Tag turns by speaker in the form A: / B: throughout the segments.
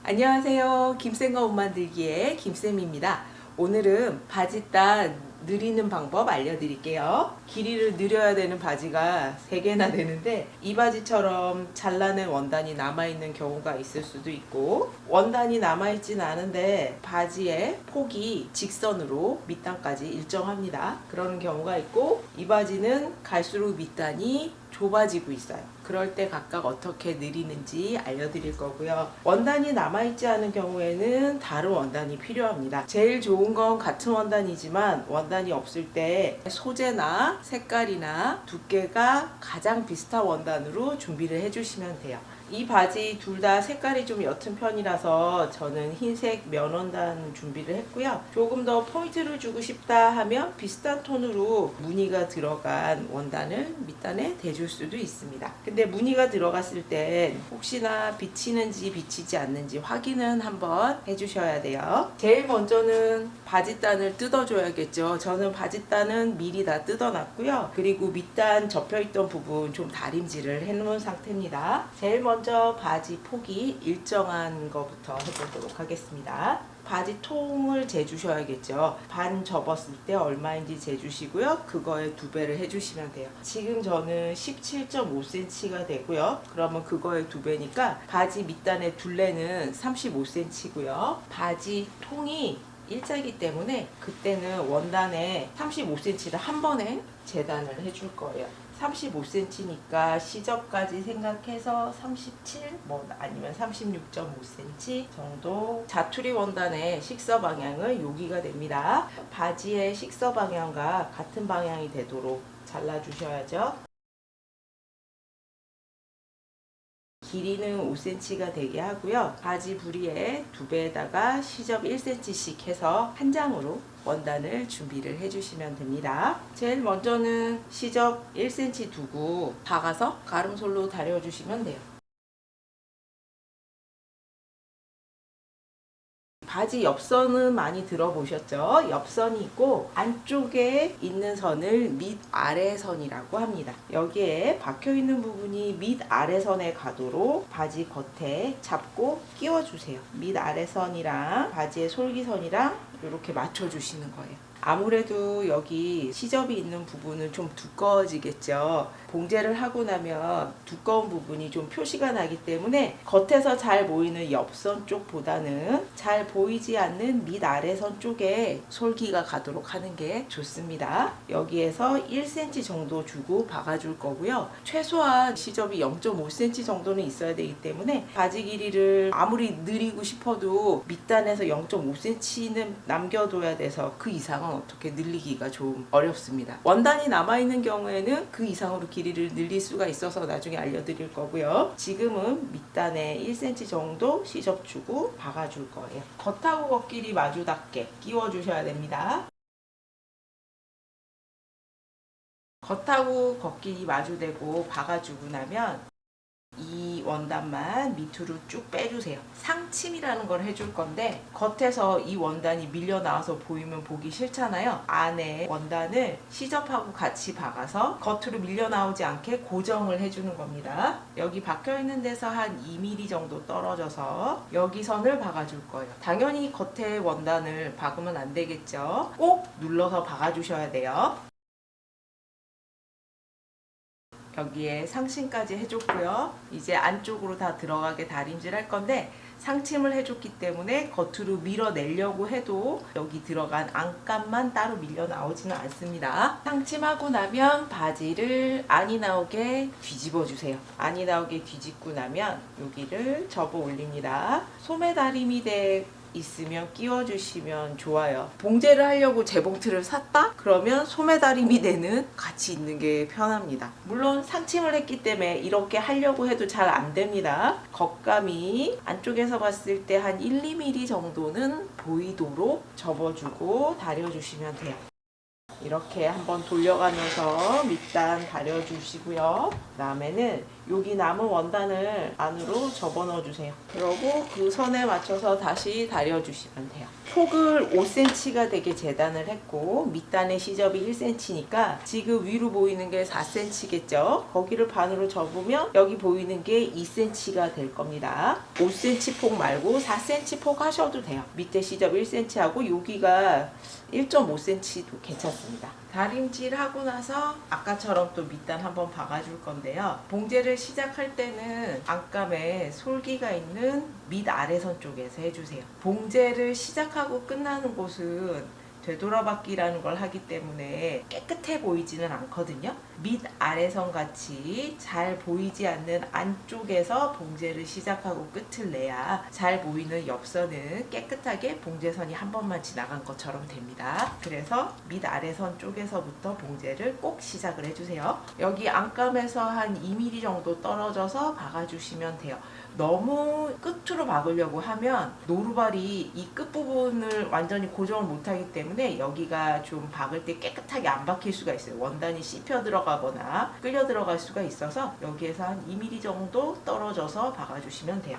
A: 안녕하세요. 김쌤과 옷 만들기의 김쌤입니다. 오늘은 바지단 늘리는 방법 알려드릴게요. 길이를 늘려야 되는 바지가 3개나 되는데 이 바지처럼 잘라낸 원단이 남아있는 경우가 있을 수도 있고, 원단이 남아있진 않은데 바지의 폭이 직선으로 밑단까지 일정합니다. 그런 경우가 있고, 이 바지는 갈수록 밑단이 좁아지고 있어요. 그럴 때 각각 어떻게 늘리는지 알려드릴 거고요. 원단이 남아있지 않은 경우에는 다른 원단이 필요합니다. 제일 좋은 건 같은 원단이지만 원단이 없을 때 소재나 색깔이나 두께가 가장 비슷한 원단으로 준비를 해주시면 돼요. 이 바지 둘 다 색깔이 좀 옅은 편이라서 저는 흰색 면원단 준비를 했고요. 조금 더 포인트를 주고 싶다 하면 비슷한 톤으로 무늬가 들어간 원단을 밑단에 대줄 수도 있습니다. 근데 무늬가 들어갔을 땐 혹시나 비치는지 비치지 않는지 확인은 한번 해주셔야 돼요. 제일 먼저는 바지단을 뜯어줘야겠죠. 저는 바지단은 미리 다 뜯어놨고요. 그리고 밑단 접혀있던 부분 좀 다림질을 해놓은 상태입니다. 제일 먼저 바지 폭이 일정한 것부터 해보도록 하겠습니다. 바지 통을 재주셔야겠죠. 반 접었을 때 얼마인지 재주시고요. 그거에 2배를 해주시면 돼요. 지금 저는 17.5cm가 되고요. 그러면 그거에 2배니까 바지 밑단의 둘레는 35cm고요. 바지 통이 일자이기 때문에 그때는 원단에 35cm를 한 번에 재단을 해줄 거예요. 35cm니까 시접까지 생각해서 37, 아니면 36.5cm 정도. 자투리 원단의 식서 방향은 여기가 됩니다. 바지의 식서 방향과 같은 방향이 되도록 잘라주셔야죠. 길이는 5cm가 되게 하고요. 바지 부리에 2배에다가 시접 1cm씩 해서 한 장으로 원단을 준비를 해주시면 됩니다. 제일 먼저는 시접 1cm 두고 박아서 가름솔로 다려주시면 돼요. 바지 옆선은 많이 들어보셨죠? 옆선이 있고 안쪽에 있는 선을 밑아래선이라고 합니다. 여기에 박혀있는 부분이 밑아래선에 가도록 바지 겉에 잡고 끼워주세요. 밑아래선이랑 바지의 솔기선이랑 이렇게 맞춰주시는 거예요. 아무래도 여기 시접이 있는 부분은 좀 두꺼워지겠죠. 봉제를 하고 나면 두꺼운 부분이 좀 표시가 나기 때문에 겉에서 잘 보이는 옆선 쪽보다는 잘 보이지 않는 밑아래선 쪽에 솔기가 가도록 하는 게 좋습니다. 여기에서 1cm 정도 주고 박아줄 거고요. 최소한 시접이 0.5cm 정도는 있어야 되기 때문에 바지 길이를 아무리 늘리고 싶어도 밑단에서 0.5cm는 남겨둬야 돼서 그 이상은 어떻게 늘리기가 좀 어렵습니다. 원단이 남아있는 경우에는 그 이상으로 길이를 늘릴 수가 있어서 나중에 알려드릴 거고요. 지금은 밑단에 1cm 정도 시접 주고 박아줄 거예요. 겉하고 겉길이 마주 닿게 끼워주셔야 됩니다. 겉하고 겉길이 마주대고 박아주고 나면 이 원단만 밑으로 쭉 빼주세요. 상침이라는 걸 해줄 건데 겉에서 이 원단이 밀려 나와서 보이면 보기 싫잖아요. 안에 원단을 시접하고 같이 박아서 겉으로 밀려 나오지 않게 고정을 해주는 겁니다. 여기 박혀 있는 데서 한 2mm 정도 떨어져서 여기 선을 박아줄 거예요. 당연히 겉에 원단을 박으면 안 되겠죠. 꼭 눌러서 박아주셔야 돼요. 여기에 상침까지 해줬고요. 이제 안쪽으로 다 들어가게 다림질 할 건데 상침을 해줬기 때문에 겉으로 밀어내려고 해도 여기 들어간 안감만 따로 밀려 나오지는 않습니다. 상침하고 나면 바지를 안이 나오게 뒤집어 주세요. 안이 나오게 뒤집고 나면 여기를 접어 올립니다. 소매다림이 있으면 끼워주시면 좋아요. 봉제를 하려고 재봉틀을 샀다? 그러면 소매다림이 되는 같이 있는 게 편합니다. 물론 상침을 했기 때문에 이렇게 하려고 해도 잘 안 됩니다. 겉감이 안쪽에서 봤을 때 한 1, 2mm 정도는 보이도록 접어주고 다려주시면 돼요. 이렇게 한번 돌려가면서 밑단 다려주시고요. 그 다음에는 여기 남은 원단을 안으로 접어 넣어주세요. 그리고 그 선에 맞춰서 다시 다려주시면 돼요. 폭을 5cm가 되게 재단을 했고 밑단의 시접이 1cm니까 지금 위로 보이는 게 4cm겠죠. 거기를 반으로 접으면 여기 보이는 게 2cm가 될 겁니다. 5cm 폭 말고 4cm 폭 하셔도 돼요. 밑에 시접 1cm 하고 여기가 1.5cm도 괜찮습니다. 다림질 하고 나서 아까처럼 또 밑단 한번 박아줄 건데요. 봉제를 시작할 때는 안감에 솔기가 있는 밑 아래선 쪽에서 해주세요. 봉제를 시작하고 끝나는 곳은 되돌아받기라는 걸 하기 때문에 깨끗해 보이지는 않거든요. 밑 아래선 같이 잘 보이지 않는 안쪽에서 봉제를 시작하고 끝을 내야 잘 보이는 옆선은 깨끗하게 봉제선이 한 번만 지나간 것처럼 됩니다. 그래서 밑 아래선 쪽에서부터 봉제를 꼭 시작을 해주세요. 여기 안감에서 한 2mm 정도 떨어져서 박아주시면 돼요. 너무 끝으로 박으려고 하면 노루발이 이 끝부분을 완전히 고정을 못하기 때문에 여기가 좀 박을 때 깨끗하게 안 박힐 수가 있어요. 원단이 씹혀 들어가거나 끌려 들어갈 수가 있어서 여기에서 한 2mm 정도 떨어져서 박아주시면 돼요.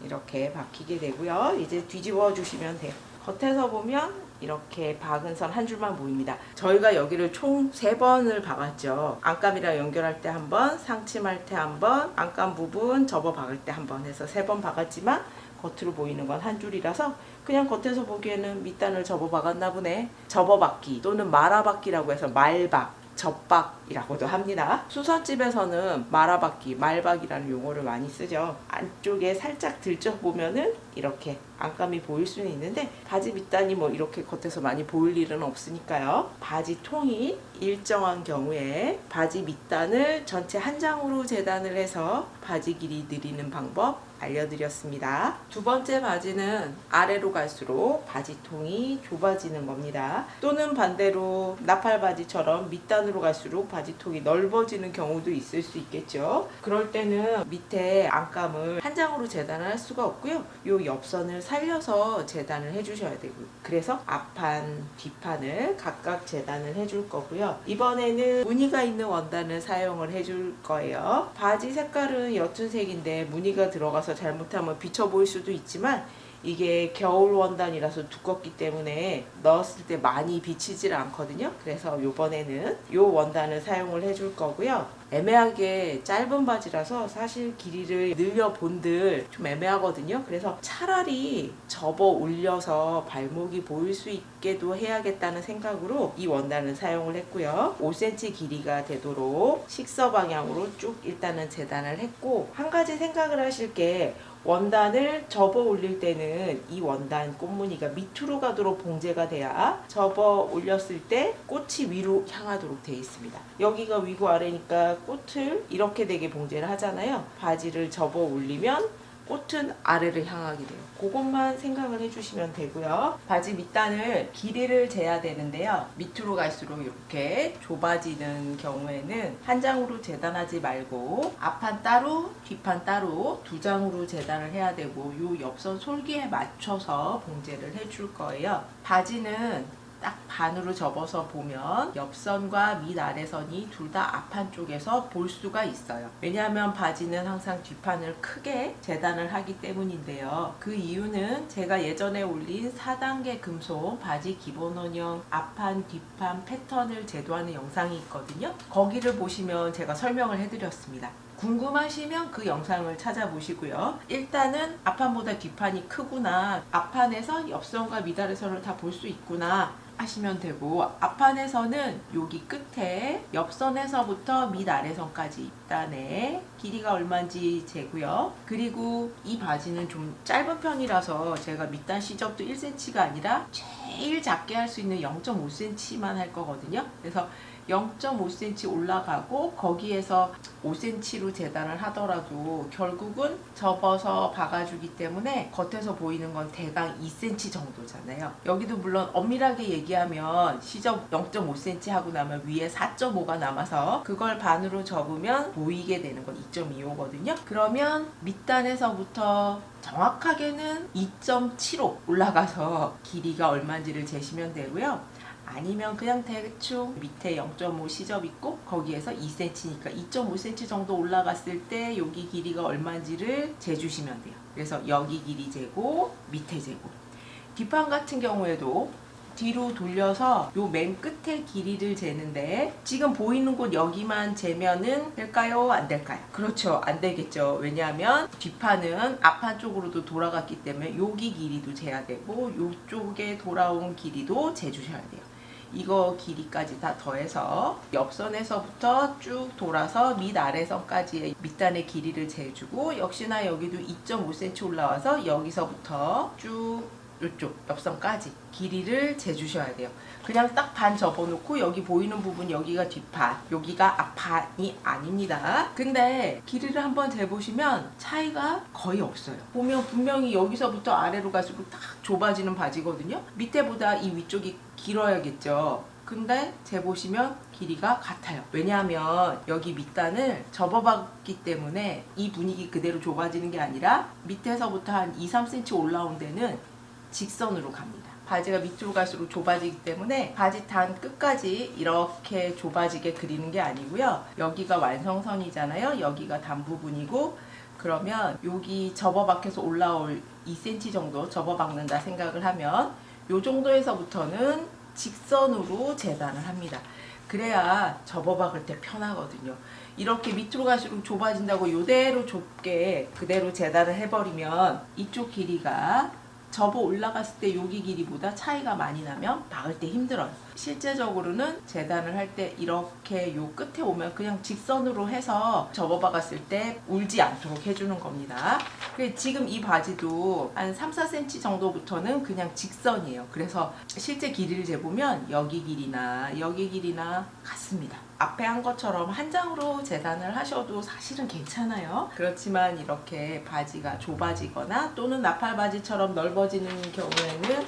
A: 이렇게 박히게 되고요. 이제 뒤집어 주시면 돼요. 겉에서 보면 이렇게 박은 선 한 줄만 보입니다. 저희가 여기를 총 3번을 박았죠. 안감이랑 연결할 때 한 번, 상침할 때 한 번, 안감 부분 접어 박을 때 한 번 해서 3번 박았지만 겉으로 보이는 건 한 줄이라서 그냥 겉에서 보기에는 밑단을 접어 박았나 보네. 접어 박기 또는 말아 박기라고 해서 말박, 접박이라고도 합니다. 수선집에서는 말아박기, 말박이라는 용어를 많이 쓰죠. 안쪽에 살짝 들춰보면은 이렇게 안감이 보일 수는 있는데 바지 밑단이 뭐 이렇게 겉에서 많이 보일 일은 없으니까요. 바지 통이 일정한 경우에 바지 밑단을 전체 한 장으로 재단을 해서 바지 길이 늘리는 방법 알려드렸습니다. 두 번째 바지는 아래로 갈수록 바지통이 좁아지는 겁니다. 또는 반대로 나팔 바지처럼 밑단으로 갈수록 바지통이 넓어지는 경우도 있을 수 있겠죠. 그럴 때는 밑에 안감을 한 장으로 재단을 할 수가 없고요. 요 옆선을 살려서 재단을 해주셔야 되고요. 그래서 앞판, 뒷판을 각각 재단을 해줄 거고요. 이번에는 무늬가 있는 원단을 사용을 해줄 거예요. 바지 색깔은 옅은 색인데 무늬가 들어가서 잘못하면 비쳐 보일 수도 있지만 이게 겨울 원단이라서 두껍기 때문에 넣었을 때 많이 비치질 않거든요. 그래서 이번에는 이 원단을 사용을 해줄 거고요. 애매하게 짧은 바지라서 사실 길이를 늘려본들 좀 애매하거든요. 그래서 차라리 접어 올려서 발목이 보일 수 있게도 해야겠다는 생각으로 이 원단을 사용을 했고요. 5cm 길이가 되도록 식서 방향으로 쭉 일단은 재단을 했고, 한 가지 생각을 하실 게 원단을 접어 올릴 때는 이 원단 꽃무늬가 밑으로 가도록 봉제가 돼야 접어 올렸을 때 꽃이 위로 향하도록 되어 있습니다. 여기가 위고 아래니까 꽃을 이렇게 되게 봉제를 하잖아요. 바지를 접어 올리면 꽃은 아래를 향하게 돼요. 그것만 생각을 해주시면 되고요. 바지 밑단을 길이를 재야 되는데요. 밑으로 갈수록 이렇게 좁아지는 경우에는 한 장으로 재단하지 말고 앞판 따로 뒷판 따로 두 장으로 재단을 해야 되고, 요 옆선 솔기에 맞춰서 봉제를 해줄 거예요. 바지는 딱 반으로 접어서 보면 옆선과 밑아래선이 둘 다 앞판 쪽에서 볼 수가 있어요. 왜냐하면 바지는 항상 뒷판을 크게 재단을 하기 때문인데요. 그 이유는 제가 예전에 올린 4단계 금속 바지 기본 원형 앞판 뒷판 패턴을 제도하는 영상이 있거든요. 거기를 보시면 제가 설명을 해드렸습니다. 궁금하시면 그 영상을 찾아보시고요. 일단은 앞판보다 뒷판이 크구나, 앞판에서 옆선과 밑아래선을 다 볼 수 있구나 하시면 되고, 앞판에서는 여기 끝에 옆선에서부터 밑아래선까지 입단의 길이가 얼마인지 재고요. 그리고 이 바지는 좀 짧은 편이라서 제가 밑단 시접도 1cm가 아니라 제일 작게 할 수 있는 0.5cm만 할 거거든요. 그래서 0.5cm 올라가고 거기에서 5cm로 재단을 하더라도 결국은 접어서 박아주기 때문에 겉에서 보이는 건 대강 2cm 정도잖아요. 여기도 물론 엄밀하게 얘기하면 시접 0.5cm 하고 나면 위에 4.5가 남아서 그걸 반으로 접으면 보이게 되는 건 2.25거든요. 그러면 밑단에서부터 정확하게는 2.75 올라가서 길이가 얼마인지를 재시면 되고요. 아니면 그냥 대충 밑에 0.5 시접 있고 거기에서 2cm니까 2.5cm 정도 올라갔을 때 여기 길이가 얼마인지를 재주시면 돼요. 그래서 여기 길이 재고 밑에 재고, 뒷판 같은 경우에도 뒤로 돌려서 요 맨 끝에 길이를 재는데 지금 보이는 곳 여기만 재면은 될까요? 안 될까요? 그렇죠. 안 되겠죠. 왜냐하면 뒷판은 앞판 쪽으로도 돌아갔기 때문에 여기 길이도 재야 되고 요쪽에 돌아온 길이도 재주셔야 돼요. 이거 길이까지 다 더해서 옆선에서부터 쭉 돌아서 밑 아래선까지의 밑단의 길이를 재주고, 역시나 여기도 2.5cm 올라와서 여기서부터 쭉 이쪽 옆선까지 길이를 재주셔야 돼요. 그냥 딱 반 접어놓고 여기 보이는 부분 여기가 뒷판, 여기가 앞판이 아닙니다. 근데 길이를 한번 재보시면 차이가 거의 없어요. 보면 분명히 여기서부터 아래로 갈수록 딱 좁아지는 바지거든요. 밑에보다 이 위쪽이 길어야겠죠. 근데 재보시면 길이가 같아요. 왜냐하면 여기 밑단을 접어봤기 때문에 이 분위기 그대로 좁아지는 게 아니라 밑에서부터 한 2-3cm 올라온 데는 직선으로 갑니다. 바지가 밑으로 갈수록 좁아지기 때문에 바지 단 끝까지 이렇게 좁아지게 그리는 게 아니고요. 여기가 완성선이잖아요. 여기가 단 부분이고, 그러면 여기 접어박혀서 올라올 2cm 정도 접어박는다 생각을 하면 요 정도에서부터는 직선으로 재단을 합니다. 그래야 접어박을 때 편하거든요. 이렇게 밑으로 갈수록 좁아진다고 요대로 좁게 그대로 재단을 해버리면 이쪽 길이가 접어 올라갔을 때 여기 길이보다 차이가 많이 나면 박을 때 힘들어요. 실제적으로는 재단을 할 때 이렇게 요 끝에 오면 그냥 직선으로 해서 접어 박았을 때 울지 않도록 해주는 겁니다. 지금 이 바지도 한 3-4cm 정도부터는 그냥 직선이에요. 그래서 실제 길이를 재보면 여기 길이나 같습니다. 앞에 한 것처럼 한 장으로 재단을 하셔도 사실은 괜찮아요. 그렇지만 이렇게 바지가 좁아지거나 또는 나팔 바지처럼 넓어지는 경우에는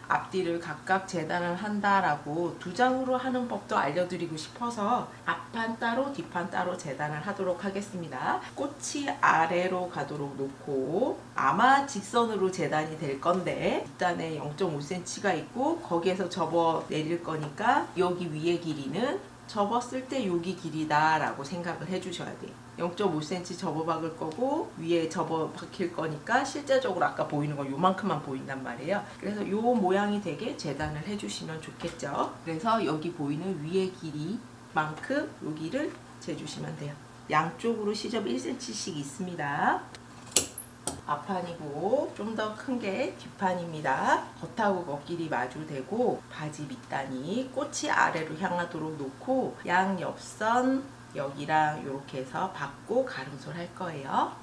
A: 앞뒤를 각각 재단을 한다라고 두 장으로 하는 법도 알려드리고 싶어서 앞판 따로 뒷판 따로 재단을 하도록 하겠습니다. 꽃이 아래로 가도록 놓고 아마 직선으로 재단이 될 건데 뒷단에 0.5cm가 있고 거기에서 접어 내릴 거니까 여기 위에 길이는 접었을 때 여기 길이다 라고 생각을 해주셔야 돼요. 0.5cm 접어 박을 거고 위에 접어 박힐 거니까 실제적으로 아까 보이는 건 요만큼만 보인단 말이에요. 그래서 요 모양이 되게 재단을 해주시면 좋겠죠. 그래서 여기 보이는 위의 길이만큼 여기를 재주시면 돼요. 양쪽으로 시접 1cm씩 있습니다. 앞판이고 좀 더 큰 게 뒷판입니다. 겉하고 겉길이 마주되고 바지 밑단이 꽃이 아래로 향하도록 놓고 양 옆선 여기랑 이렇게 해서 박고 가름솔 할 거예요.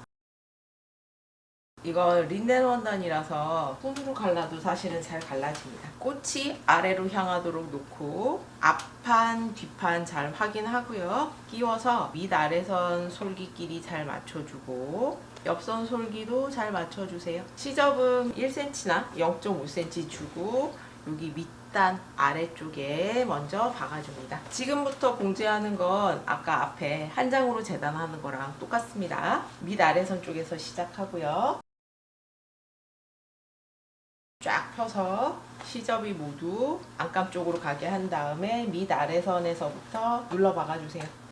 A: 이거 린넨 원단이라서 손으로 갈라도 사실은 잘 갈라집니다. 꽃이 아래로 향하도록 놓고 앞판 뒷판 잘 확인하고요. 끼워서 밑아래선 솔기끼리 잘 맞춰주고 옆선 솔기도 잘 맞춰주세요. 시접은 1cm나 0.5cm 주고 여기 밑단 아래쪽에 먼저 박아줍니다. 지금부터 공지하는 건 아까 앞에 한 장으로 재단하는 거랑 똑같습니다. 밑아래선 쪽에서 시작하고요. 쫙 펴서 시접이 모두 안감 쪽으로 가게 한 다음에 밑아래선에서부터 눌러 박아주세요.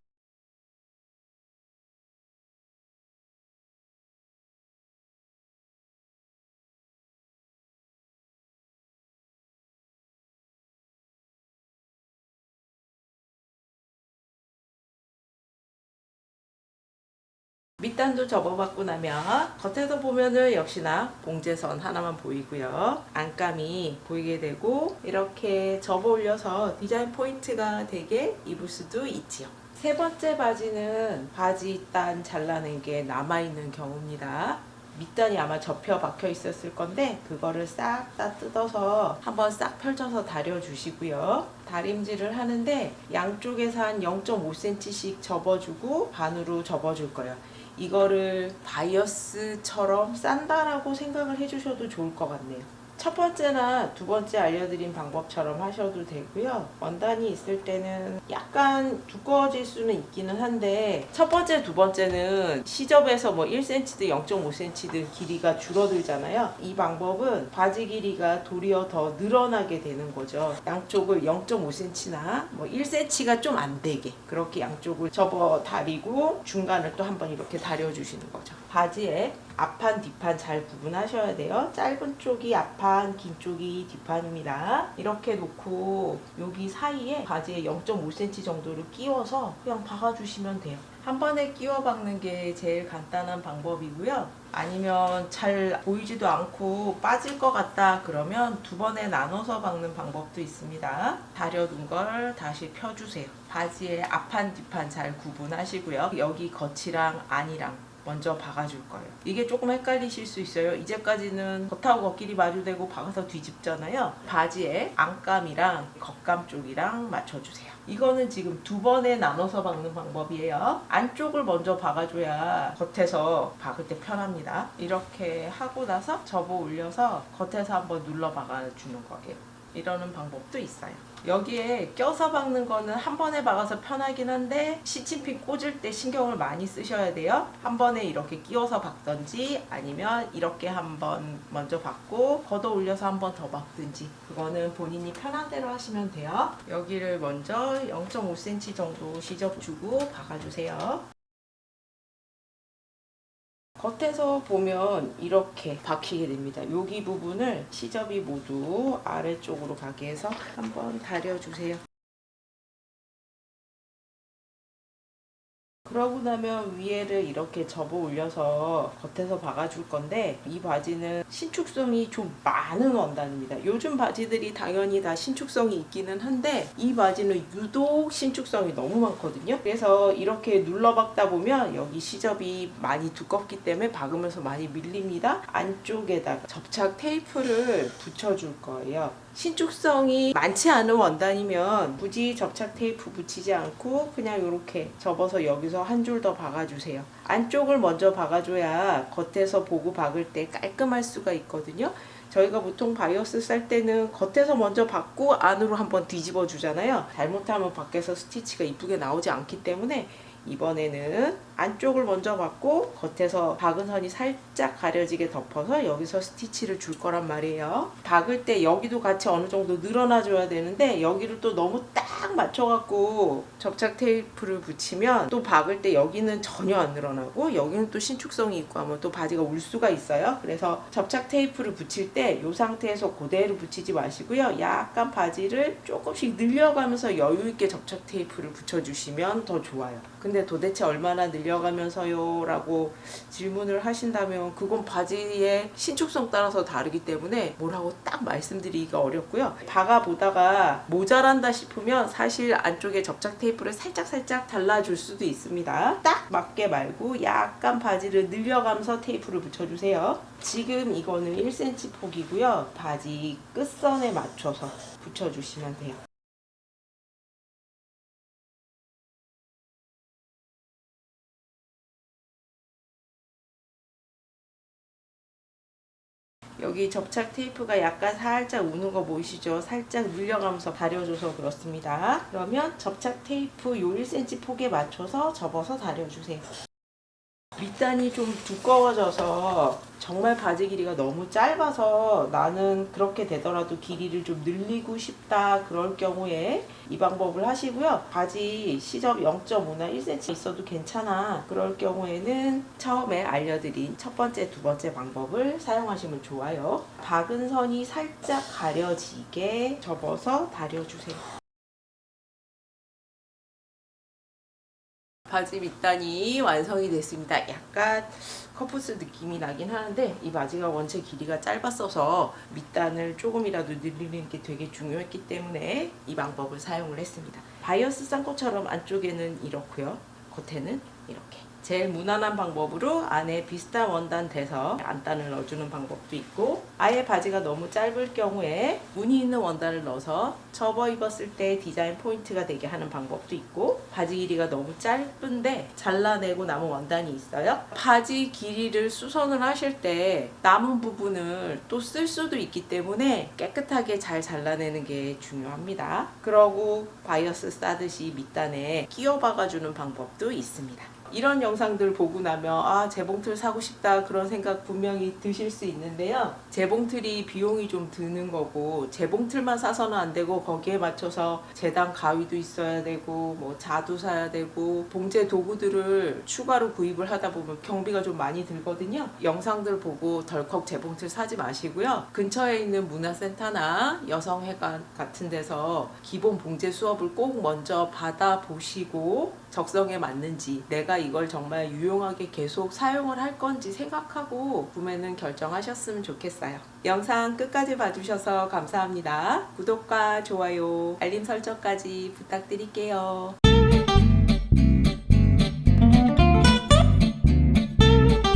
A: 밑단도 접어받고 나면 겉에서 보면은 역시나 봉제선 하나만 보이고요. 안감이 보이게 되고 이렇게 접어 올려서 디자인 포인트가 되게 입을 수도 있지요. 세 번째 바지는 바지 단 잘라낸 게 남아있는 경우입니다. 밑단이 아마 접혀 박혀 있었을 건데 그거를 싹 다 뜯어서 한번 싹 펼쳐서 다려주시고요. 다림질을 하는데 양쪽에서 한 0.5cm씩 접어주고 반으로 접어줄 거예요. 이거를 바이어스처럼 싼다라고 생각을 해주셔도 좋을 것 같네요. 첫 번째나 두 번째 알려드린 방법처럼 하셔도 되고요. 원단이 있을 때는 약간 두꺼워질 수는 있기는 한데 첫 번째, 두 번째는 시접에서 뭐 1cm든 0.5cm든 길이가 줄어들잖아요. 이 방법은 바지 길이가 도리어 더 늘어나게 되는 거죠. 양쪽을 0.5cm나 뭐 1cm가 좀 안 되게 그렇게 양쪽을 접어 다리고 중간을 또 한번 이렇게 다려주시는 거죠. 바지에 앞판, 뒷판 잘 구분하셔야 돼요. 짧은 쪽이 앞판, 긴 쪽이 뒷판입니다. 이렇게 놓고 여기 사이에 바지에 0.5cm 정도를 끼워서 그냥 박아주시면 돼요. 한 번에 끼워 박는 게 제일 간단한 방법이고요. 아니면 잘 보이지도 않고 빠질 것 같다 그러면 두 번에 나눠서 박는 방법도 있습니다. 다려둔 걸 다시 펴주세요. 바지에 앞판, 뒷판 잘 구분하시고요. 여기 겉이랑 안이랑 먼저 박아줄 거예요. 이게 조금 헷갈리실 수 있어요. 이제까지는 겉하고 겉끼리 마주대고 박아서 뒤집잖아요. 바지에 안감이랑 겉감 쪽이랑 맞춰주세요. 이거는 지금 두 번에 나눠서 박는 방법이에요. 안쪽을 먼저 박아줘야 겉에서 박을 때 편합니다. 이렇게 하고 나서 접어 올려서 겉에서 한번 눌러 박아주는 거예요. 이러는 방법도 있어요. 여기에 껴서 박는 거는 한 번에 박아서 편하긴 한데 시침핀 꽂을 때 신경을 많이 쓰셔야 돼요. 한 번에 이렇게 끼워서 박던지 아니면 이렇게 한번 먼저 박고 걷어 올려서 한 번 더 박든지 그거는 본인이 편한 대로 하시면 돼요. 여기를 먼저 0.5cm 정도 시접 주고 박아주세요. 겉에서 보면 이렇게 박히게 됩니다. 여기 부분을 시접이 모두 아래쪽으로 가게 해서 한번 다려주세요. 그러고 나면 위에를 이렇게 접어 올려서 겉에서 박아줄 건데 이 바지는 신축성이 좀 많은 원단입니다. 요즘 바지들이 당연히 다 신축성이 있기는 한데 이 바지는 유독 신축성이 너무 많거든요. 그래서 이렇게 눌러 박다 보면 여기 시접이 많이 두껍기 때문에 박으면서 많이 밀립니다. 안쪽에다가 접착 테이프를 붙여줄 거예요. 신축성이 많지 않은 원단이면 굳이 접착 테이프 붙이지 않고 그냥 이렇게 접어서 여기서 한 줄 더 박아주세요. 안쪽을 먼저 박아줘야 겉에서 보고 박을 때 깔끔할 수가 있거든요. 저희가 보통 바이어스 쌀 때는 겉에서 먼저 박고 안으로 한번 뒤집어 주잖아요. 잘못하면 밖에서 스티치가 이쁘게 나오지 않기 때문에 이번에는 안쪽을 먼저 박고 겉에서 박은 선이 살짝 가려지게 덮어서 여기서 스티치를 줄 거란 말이에요. 박을 때 여기도 같이 어느 정도 늘어나 줘야 되는데 여기를 또 너무 딱 맞춰 갖고 접착 테이프를 붙이면 또 박을 때 여기는 전혀 안 늘어나고 여기는 또 신축성이 있고 하면 또 바지가 울 수가 있어요. 그래서 접착 테이프를 붙일 때 이 상태에서 그대로 붙이지 마시고요. 약간 바지를 조금씩 늘려가면서 여유 있게 접착 테이프를 붙여주시면 더 좋아요. 근데 도대체 얼마나 늘려가면서요? 라고 질문을 하신다면 그건 바지의 신축성 따라서 다르기 때문에 뭐라고 딱 말씀드리기가 어렵고요. 박아보다가 모자란다 싶으면 사실 안쪽에 접착 테이프를 살짝 달라줄 수도 있습니다. 딱 맞게 말고 약간 바지를 늘려가면서 테이프를 붙여주세요. 지금 이거는 1cm 폭이고요. 바지 끝선에 맞춰서 붙여주시면 돼요. 여기 접착 테이프가 약간 살짝 우는 거 보이시죠? 살짝 늘려가면서 다려줘서 그렇습니다. 그러면 접착 테이프 요 1cm 폭에 맞춰서 접어서 다려주세요. 밑단이 좀 두꺼워져서 정말 바지 길이가 너무 짧아서 나는 그렇게 되더라도 길이를 좀 늘리고 싶다 그럴 경우에 이 방법을 하시고요. 바지 시접 0.5나 1cm 있어도 괜찮아 그럴 경우에는 처음에 알려드린 첫 번째, 두 번째 방법을 사용하시면 좋아요. 박은 선이 살짝 가려지게 접어서 다려주세요. 바지 밑단이 완성이 됐습니다. 약간 커프스 느낌이 나긴 하는데 이 바지가 원체 길이가 짧았어서 밑단을 조금이라도 늘리는 게 되게 중요했기 때문에 이 방법을 사용을 했습니다. 바이어스 싼 것처럼 안쪽에는 이렇고요. 겉에는 이렇게 제일 무난한 방법으로 안에 비슷한 원단 대서 안단을 넣어주는 방법도 있고, 아예 바지가 너무 짧을 경우에 무늬 있는 원단을 넣어서 접어 입었을 때 디자인 포인트가 되게 하는 방법도 있고, 바지 길이가 너무 짧은데 잘라내고 남은 원단이 있어요. 바지 길이를 수선을 하실 때 남은 부분을 또 쓸 수도 있기 때문에 깨끗하게 잘 잘라내는 게 중요합니다. 그러고 바이어스 싸듯이 밑단에 끼워 박아주는 방법도 있습니다. 이런 영상들 보고 나면 재봉틀 사고 싶다 그런 생각 분명히 드실 수 있는데요. 재봉틀이 비용이 좀 드는 거고, 재봉틀만 사서는 안 되고 거기에 맞춰서 재단 가위도 있어야 되고 뭐 자도 사야 되고 봉제 도구들을 추가로 구입을 하다 보면 경비가 좀 많이 들거든요. 영상들 보고 덜컥 재봉틀 사지 마시고요. 근처에 있는 문화센터나 여성회관 같은 데서 기본 봉제 수업을 꼭 먼저 받아보시고 적성에 맞는지, 내가 이걸 정말 유용하게 계속 사용을 할 건지 생각하고 구매는 결정하셨으면 좋겠어요. 영상 끝까지 봐주셔서 감사합니다. 구독과 좋아요, 알림 설정까지 부탁드릴게요.